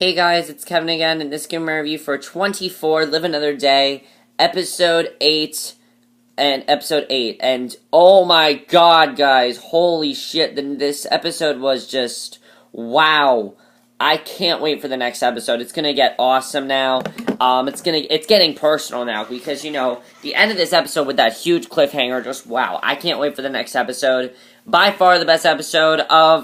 Hey guys, it's Kevin again, and this is my review for 24, Live Another Day, Episode 8, and oh my god, guys, holy shit, this episode was just, wow. I can't wait for the next episode. It's gonna get awesome now. It's getting personal now, because, the end of this episode with that huge cliffhanger, just wow. I can't wait for the next episode. By far the best episode of,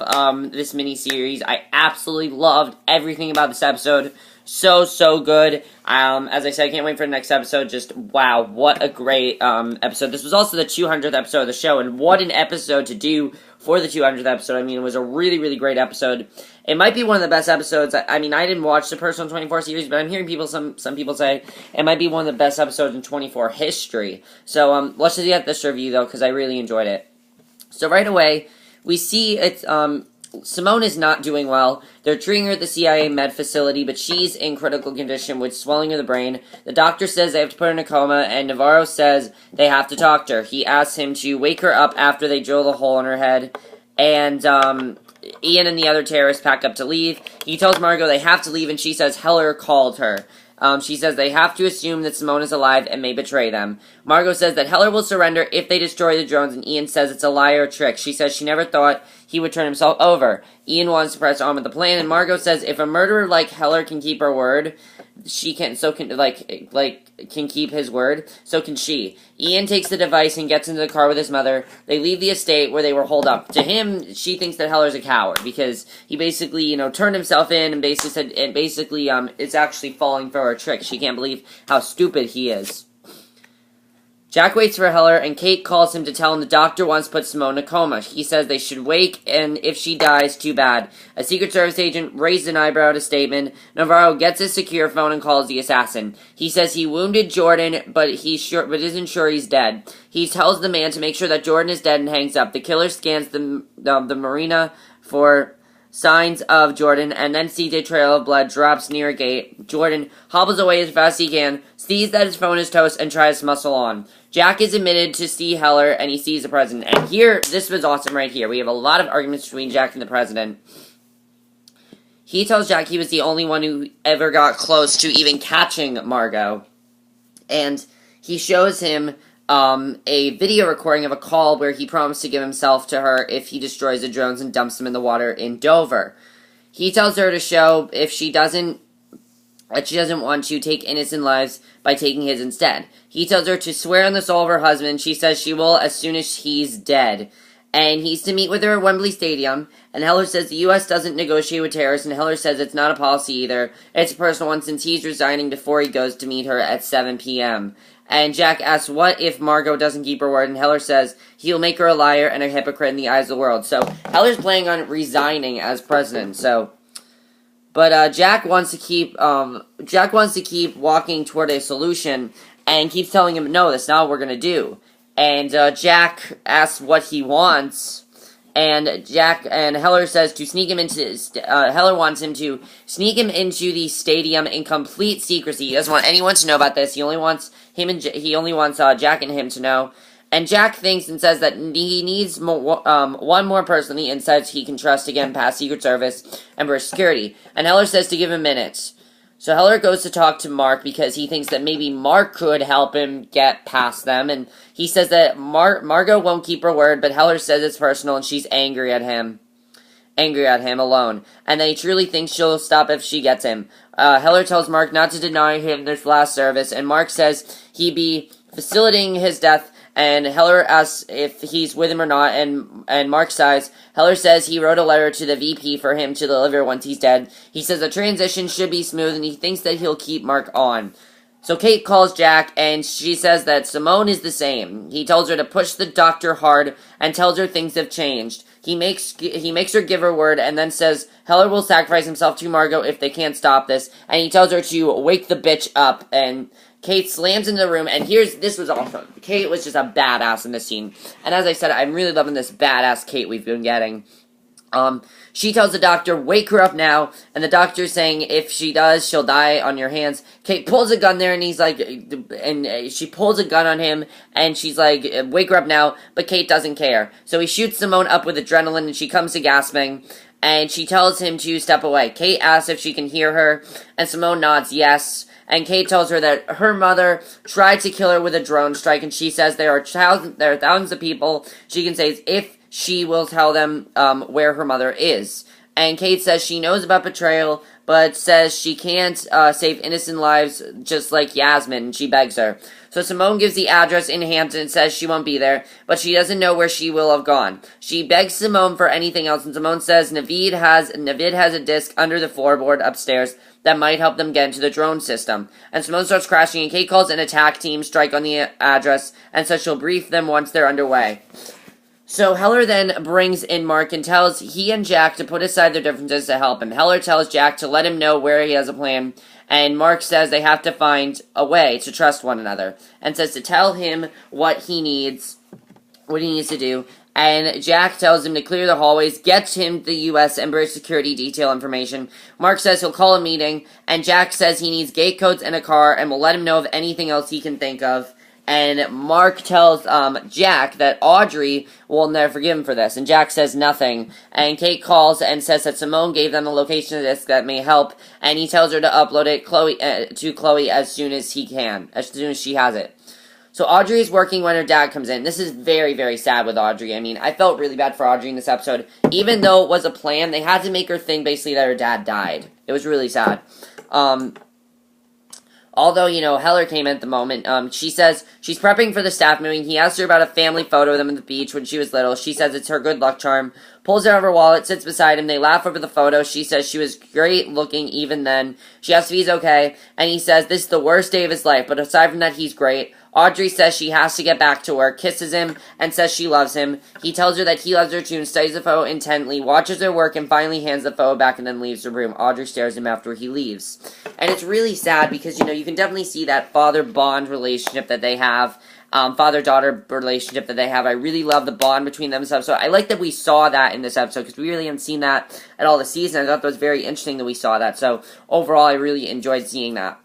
this miniseries. I absolutely loved everything about this episode. So good. As I said, I can't wait for the next episode. Just, wow, what a great, episode. This was also the 200th episode of the show, and what an episode to do for the 200th episode. I mean, it was a really great episode. It might be one of the best episodes. I mean, I didn't watch the Personal 24 series, but I'm hearing some people say it might be one of the best episodes in 24 history. So, let's just get this review, though, because I really enjoyed it. So right away, we see it's, Simone is not doing well. They're treating her at the CIA med facility, but she's in critical condition with swelling of the brain. The doctor says they have to put her in a coma, and Navarro says they have to talk to her. He asks him to wake her up after they drill the hole in her head, and, Ian and the other terrorists pack up to leave. He tells Margot they have to leave, and she says Heller called her. She says they have to assume that Simone is alive and may betray them. Margot says that Heller will surrender if they destroy the drones, and Ian says it's a lie or a trick. She says she never thought he would turn himself over. Ian wants to press on with the plan, and Margot says if a murderer like Heller can keep her word, she can, can keep his word, so can she. Ian takes the device and gets into the car with his mother. They leave the estate where they were holed up. To him, she thinks that Heller's a coward, because he basically, turned himself in and basically said, it's actually falling for a trick. She can't believe how stupid he is. Jack waits for Heller, and Kate calls him to tell him the doctor wants to put Simone in a coma. He says they should wake, and if she dies, too bad. A Secret Service agent raised an eyebrow at a statement. Navarro gets his secure phone and calls the assassin. He says he wounded Jordan, but isn't sure he's dead. He tells the man to make sure that Jordan is dead and hangs up. The killer scans the marina for signs of Jordan, and then sees a trail of blood drops near a gate. Jordan hobbles away as fast as he can, sees that his phone is toast, and tries to muscle on. Jack is admitted to see Heller, and he sees the president. And here, this was awesome right here. We have a lot of arguments between Jack and the president. He tells Jack he was the only one who ever got close to even catching Margot. And he shows him a video recording of a call where he promised to give himself to her if he destroys the drones and dumps them in the water in Dover. He tells her to show if she doesn't want to take innocent lives by taking his instead. He tells her to swear on the soul of her husband. She says she will as soon as he's dead. And he's to meet with her at Wembley Stadium. And Heller says the U.S. doesn't negotiate with terrorists. And Heller says it's not a policy either. It's a personal one since he's resigning before he goes to meet her at 7 p.m. And Jack asks, what if Margot doesn't keep her word? And Heller says he'll make her a liar and a hypocrite in the eyes of the world. So Heller's planning on resigning as president. But Jack wants to keep walking toward a solution, and keeps telling him, no, that's not what we're gonna do. And Jack asks what he wants, and Heller says to sneak him into. Heller wants him to sneak him into the stadium in complete secrecy. He doesn't want anyone to know about this. He only wants Jack and him to know. And Jack thinks and says that he needs one more person on the inside so he can trust again past Secret Service and for security. And Heller says to give him minutes. So Heller goes to talk to Mark because he thinks that maybe Mark could help him get past them. And he says that Margot won't keep her word, but Heller says it's personal and she's angry at him alone. And that he truly thinks she'll stop if she gets him. Heller tells Mark not to deny him this last service, and Mark says he'd be facilitating his death. And Heller asks if he's with him or not, and Mark sighs. Heller says he wrote a letter to the VP for him to deliver once he's dead. He says the transition should be smooth, and he thinks that he'll keep Mark on. So Kate calls Jack, and she says that Simone is the same. He tells her to push the doctor hard, and tells her things have changed. He makes her give her word, and then says Heller will sacrifice himself to Margot if they can't stop this. And he tells her to wake the bitch up, and Kate slams into the room, and this was awesome. Kate was just a badass in this scene. And as I said, I'm really loving this badass Kate we've been getting. She tells the doctor, wake her up now, and the doctor's saying if she does, she'll die on your hands. Kate pulls a gun there, and he's like, and she pulls a gun on him, and she's like, wake her up now, but Kate doesn't care. So he shoots Simone up with adrenaline, and she comes to gasping, and she tells him to step away. Kate asks if she can hear her, and Simone nods yes. And Kate tells her that her mother tried to kill her with a drone strike, and she says there are thousands of people she can save if she will tell them where her mother is. And Kate says she knows about betrayal, but says she can't save innocent lives just like Yasmin, and she begs her. So Simone gives the address in Hampton and says she won't be there, but she doesn't know where she will have gone. She begs Simone for anything else, and Simone says Navid has a disc under the floorboard upstairs that might help them get into the drone system. And Simone starts crashing, and Kate calls an attack team strike on the address and says she'll brief them once they're underway. So Heller then brings in Mark and tells he and Jack to put aside their differences to help him. Heller tells Jack to let him know where he has a plan, and Mark says they have to find a way to trust one another, and says to tell him what he needs to do. And Jack tells him to clear the hallways, get him the U.S. and British security detail information. Mark says he'll call a meeting, and Jack says he needs gate codes and a car, and will let him know of anything else he can think of. And Mark tells Jack that Audrey will never forgive him for this, and Jack says nothing. And Kate calls and says that Simone gave them the location of this that may help, and he tells her to upload it to Chloe as soon as he can, as soon as she has it. So Audrey is working when her dad comes in. This is very, very sad with Audrey. I mean, I felt really bad for Audrey in this episode. Even though it was a plan, they had to make her think basically that her dad died. It was really sad. Although, Heller came in at the moment, she says she's prepping for the staff meeting. He asked her about a family photo of them at the beach when she was little. She says it's her good luck charm. Pulls out of her wallet, sits beside him. They laugh over the photo. She says she was great looking even then. She asks if he's okay, and he says this is the worst day of his life, but aside from that, he's great. Audrey says she has to get back to work, kisses him, and says she loves him. He tells her that he loves her too and studies the photo intently, watches her work, and finally hands the photo back and then leaves the room. Audrey stares at him after he leaves. And it's really sad because, you can definitely see that father-bond relationship that they have, father-daughter relationship that they have. I really love the bond between them. So I like that we saw that in this episode because we really haven't seen that at all this season. I thought that was very interesting that we saw that. So overall, I really enjoyed seeing that.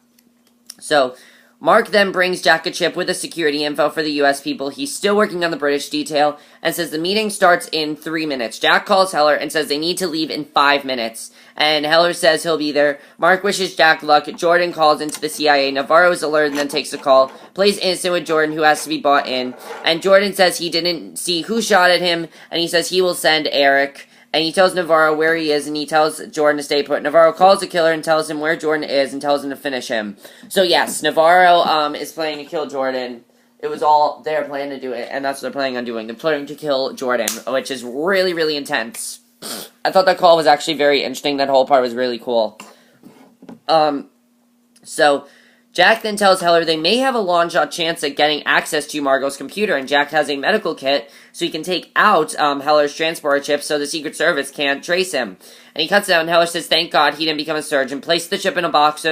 So Mark then brings Jack a chip with the security info for the U.S. people. He's still working on the British detail and says the meeting starts in 3 minutes. Jack calls Heller and says they need to leave in 5 minutes. And Heller says he'll be there. Mark wishes Jack luck. Jordan calls into the CIA. Navarro is alert and then takes the call. Plays innocent with Jordan, who has to be bought in. And Jordan says he didn't see who shot at him, and he says he will send Eric. And he tells Navarro where he is, and he tells Jordan to stay put. Navarro calls the killer and tells him where Jordan is and tells him to finish him. So yes, Navarro is planning to kill Jordan. It was all their plan to do it, and that's what they're planning on doing. They're planning to kill Jordan, which is really, really intense. I thought that call was actually very interesting. That whole part was really cool. So Jack then tells Heller they may have a long shot chance at getting access to Margot's computer, and Jack has a medical kit so he can take out Heller's transporter chip so the Secret Service can't trace him. And he cuts it out, and Heller says thank God he didn't become a surgeon, places the chip in a box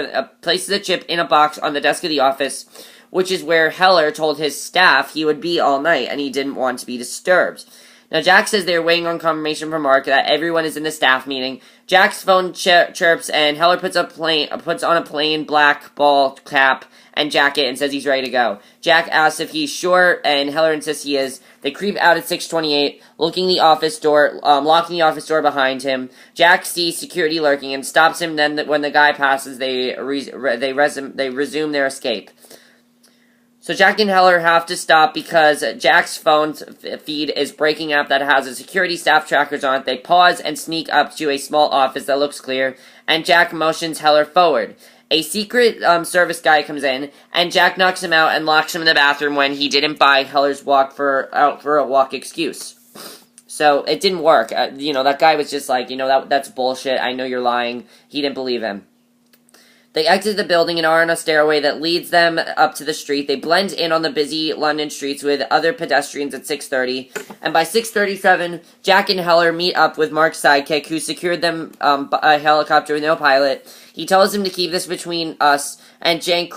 on the desk of the office, which is where Heller told his staff he would be all night, and he didn't want to be disturbed. Now, Jack says they're waiting on confirmation from Mark that everyone is in the staff meeting. Jack's phone chirps, and Heller puts on a plain black ball cap and jacket and says he's ready to go. Jack asks if he's sure, and Heller insists he is. They creep out at 6:28, locking the office door behind him. Jack sees security lurking and stops him. Then, when the guy passes, they resume their escape. So Jack and Heller have to stop because Jack's phone feed is breaking up that has a security staff trackers on it. They pause and sneak up to a small office that looks clear, and Jack motions Heller forward. A secret service guy comes in, and Jack knocks him out and locks him in the bathroom when he didn't buy Heller's out for a walk excuse. So it didn't work. That guy was just like, that's bullshit. I know you're lying. He didn't believe him. They exit the building and are on a stairway that leads them up to the street. They blend in on the busy London streets with other pedestrians at 6:30. And by 6:37, Jack and Heller meet up with Mark's sidekick, who secured them a helicopter with no pilot. He tells him to keep this between us, and Jack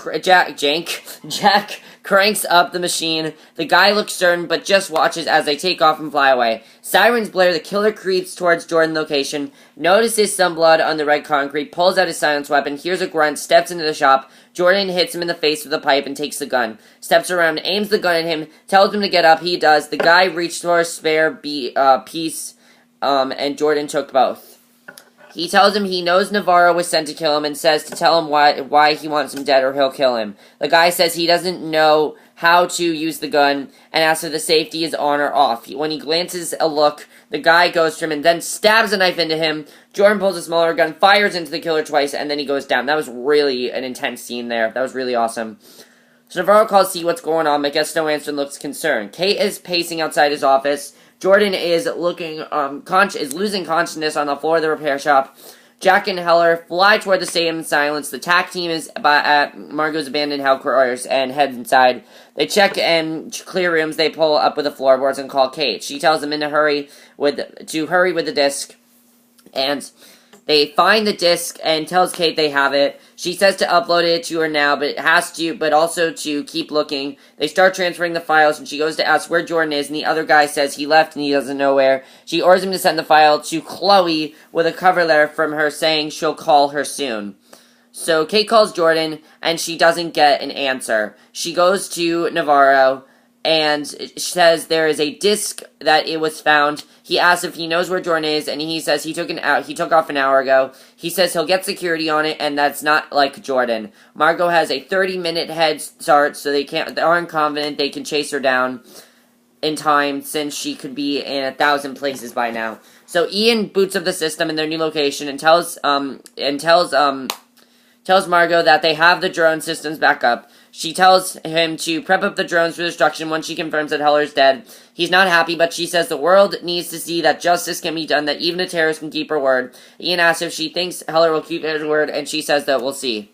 cranks up the machine. The guy looks stern, but just watches as they take off and fly away. Sirens blare, the killer creeps towards Jordan's location, notices some blood on the red concrete, pulls out his silence weapon, hears a grunt, steps into the shop. Jordan hits him in the face with a pipe and takes the gun. Steps around, aims the gun at him, tells him to get up. He does. The guy reached for a spare piece, and Jordan took both. He tells him he knows Navarro was sent to kill him and says to tell him why he wants him dead or he'll kill him. The guy says he doesn't know how to use the gun and asks if the safety is on or off. When he glances a look, the guy goes to him and then stabs a knife into him. Jordan pulls a smaller gun, fires into the killer twice, and then he goes down. That was really an intense scene there. That was really awesome. So Navarro calls to see what's going on, but gets no answer and looks concerned. Kate is pacing outside his office. Jordan is losing consciousness on the floor of the repair shop. Jack and Heller fly toward the stadium in silence. The TAC team is at Margot's abandoned headquarters and head inside. They check and clear rooms. They pull up with the floorboards and call Kate. She tells them to hurry with the disc, and they find the disc and tells Kate they have it. She says to upload it to her now, but also to keep looking. They start transferring the files, and she goes to ask where Jordan is, and the other guy says he left and he doesn't know where. She orders him to send the file to Chloe with a cover letter from her saying she'll call her soon. So Kate calls Jordan, and she doesn't get an answer. She goes to Navarro and says there is a disc that it was found. He asks if he knows where Jordan is, and he says he took off an hour ago. He says he'll get security on it, and that's not like Jordan. Margot has a 30-minute head start, so they aren't confident they can chase her down in time, since she could be in 1,000 places by now. So Ian boots up the system in their new location and tells Margot that they have the drone systems back up. She tells him to prep up the drones for destruction once she confirms that Heller's dead. He's not happy, but she says the world needs to see that justice can be done, that even a terrorist can keep her word. Ian asks if she thinks Heller will keep his word, and she says that we'll see.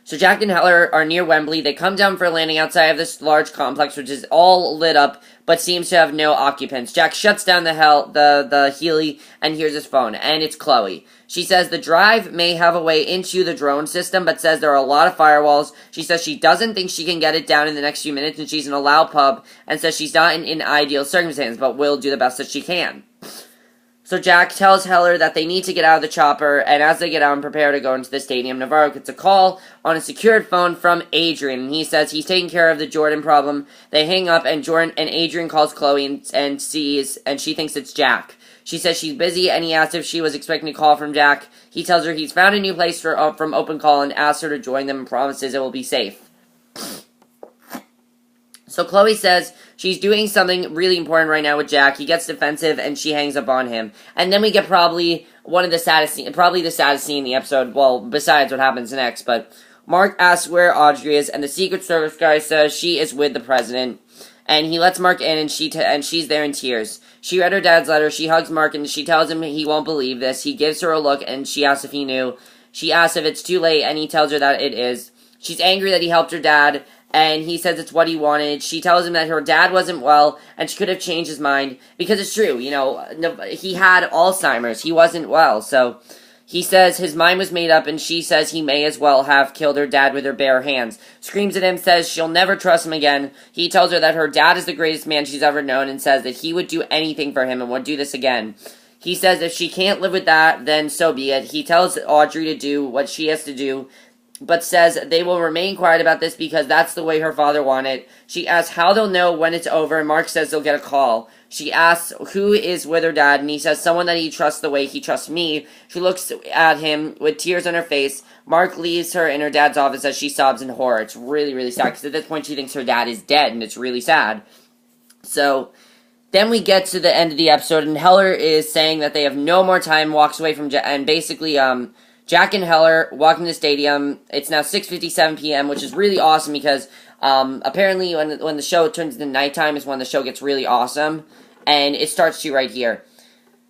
So Jack and Heller are near Wembley. They come down for a landing outside of this large complex, which is all lit up, but seems to have no occupants. Jack shuts down the Healy and hears his phone, and it's Chloe. She says the drive may have a way into the drone system, but says there are a lot of firewalls. She says she doesn't think she can get it down in the next few minutes, and she's in a loud pub, and says she's not in ideal circumstances, but will do the best that she can. So Jack tells Heller that they need to get out of the chopper, and as they get out and prepare to go into the stadium, Navarro gets a call on a secured phone from Adrian. He says he's taking care of the Jordan problem. They hang up, and Adrian calls Chloe and she thinks it's Jack. She says she's busy, and he asks if she was expecting a call from Jack. He tells her he's found a new place from Open Call and asks her to join them and promises it will be safe. So Chloe says she's doing something really important right now with Jack. He gets defensive, and she hangs up on him. And then we get probably the saddest scene in the episode, well, besides what happens next. But Mark asks where Audrey is, and the Secret Service guy says she is with the president. And he lets Mark in, and she's there in tears. She read her dad's letter. She hugs Mark, and she tells him he won't believe this. He gives her a look, and she asks if he knew. She asks if it's too late, and he tells her that it is. She's angry that he helped her dad, and he says it's what he wanted. She tells him that her dad wasn't well, and she could have changed his mind. Because it's true, he had Alzheimer's. He wasn't well, so he says his mind was made up, and she says he may as well have killed her dad with her bare hands. Screams at him, says she'll never trust him again. He tells her that her dad is the greatest man she's ever known, and says that he would do anything for him and would do this again. He says if she can't live with that, then so be it. He tells Audrey to do what she has to do, but says they will remain quiet about this because that's the way her father wanted. She asks how they'll know when it's over, and Mark says they'll get a call. She asks who is with her dad, and he says someone that he trusts the way he trusts me. She looks at him with tears on her face. Mark leaves her in her dad's office as she sobs in horror. It's really, really sad, because at this point she thinks her dad is dead, and it's really sad. So then we get to the end of the episode, and Heller is saying that they have no more time, walks away from and basically, Jack and Heller walk in the stadium. It's now 6:57 p.m., which is really awesome because apparently when the show turns into nighttime is when the show gets really awesome, and it starts to right here.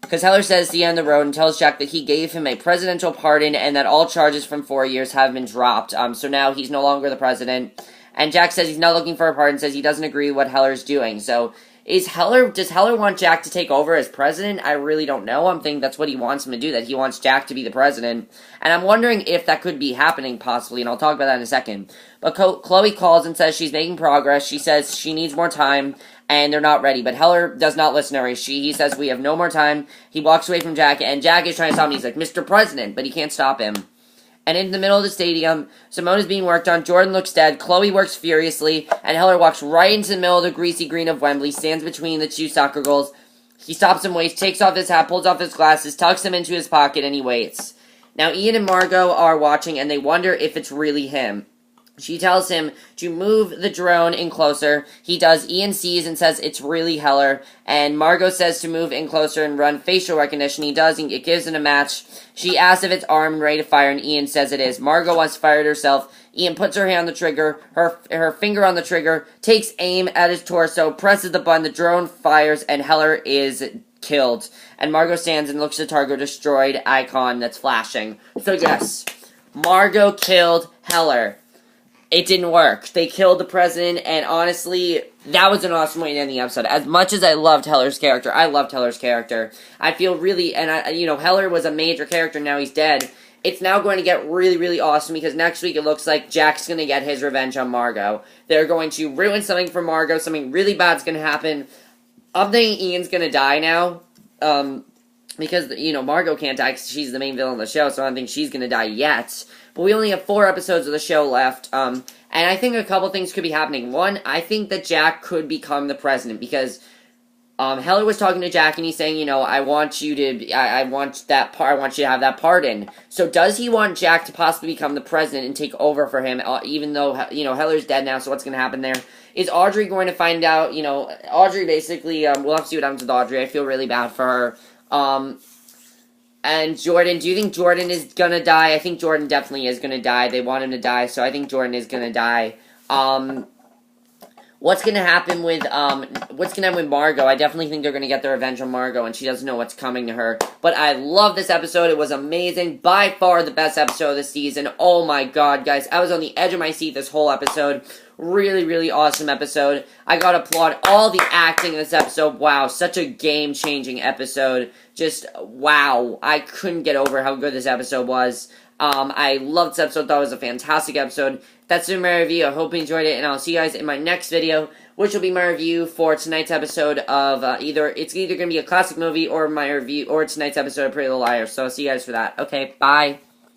Because Heller says the end of the road and tells Jack that he gave him a presidential pardon and that all charges from 4 years have been dropped. So now he's no longer the president. And Jack says he's not looking for a pardon, says he doesn't agree with what Heller's doing. So does Heller want Jack to take over as president? I really don't know. I'm thinking that's what he wants him to do, that he wants Jack to be the president. And I'm wondering if that could be happening, possibly, and I'll talk about that in a second. But Chloe calls and says she's making progress. She says she needs more time, and they're not ready. But Heller does not listen to her. He says we have no more time. He walks away from Jack, and Jack is trying to stop him. He's like, Mr. President, but he can't stop him. And in the middle of the stadium, Simone is being worked on, Jordan looks dead, Chloe works furiously, and Heller walks right into the middle of the greasy green of Wembley, stands between the two soccer goals. He stops him, waits, takes off his hat, pulls off his glasses, tucks them into his pocket, and he waits. Now, Ian and Margot are watching, and they wonder if it's really him. She tells him to move the drone in closer. He does. Ian sees and says it's really Heller. And Margot says to move in closer and run facial recognition. He does, and it gives it a match. She asks if it's armed and ready to fire, and Ian says it is. Margot wants to fire it herself. Ian puts her hand on the trigger, her finger on the trigger, takes aim at his torso, presses the button, the drone fires, and Heller is killed. And Margot stands and looks at the target destroyed icon that's flashing. So yes, Margot killed Heller. It didn't work. They killed the president, and honestly, that was an awesome way to end the episode. As much as I loved Heller's character, I feel really, and Heller was a major character, now he's dead. It's now going to get really, really awesome, because next week it looks like Jack's going to get his revenge on Margot. They're going to ruin something for Margot, something really bad's going to happen. I'm thinking Ian's going to die now, because, Margot can't die because she's the main villain of the show, so I don't think she's going to die yet. But we only have 4 episodes of the show left, and I think a couple things could be happening. One, I think that Jack could become the president, because Heller was talking to Jack, and he's saying, I want you to, I want that part, I want you to have that pardon. So does he want Jack to possibly become the president and take over for him, even though, Heller's dead now, so what's going to happen there? Is Audrey going to find out, Audrey basically, we'll have to see what happens with Audrey. I feel really bad for her. And Jordan, do you think Jordan is gonna die? I think Jordan definitely is gonna die. They want him to die, so I think Jordan is gonna die. What's gonna happen with Margot? I definitely think they're gonna get their revenge on Margot, and she doesn't know what's coming to her. But I love this episode. It was amazing. By far the best episode of the season. Oh my god, guys. I was on the edge of my seat this whole episode. Really, really awesome episode. I gotta applaud all the acting in this episode. Wow, such a game-changing episode. Just, wow. I couldn't get over how good this episode was. I loved this episode. Thought it was a fantastic episode. That's been my review. I hope you enjoyed it, and I'll see you guys in my next video, which will be my review for tonight's episode of it's either going to be a classic movie or my review, or tonight's episode of Pretty Little Liars. So I'll see you guys for that. Okay, bye.